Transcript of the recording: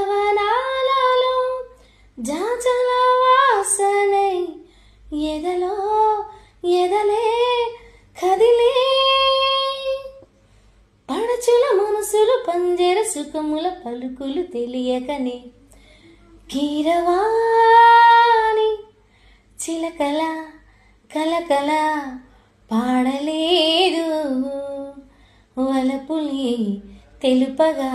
నందవనాలలో జాజల వాసనై ఎదలో ఎదలే కదిలే పడచుల మనసులు పంజర సుఖముల పలుకులు తెలియకనే కీరవాణి చిలకల కలకల పాడలేదు వలపులి తెలుపగా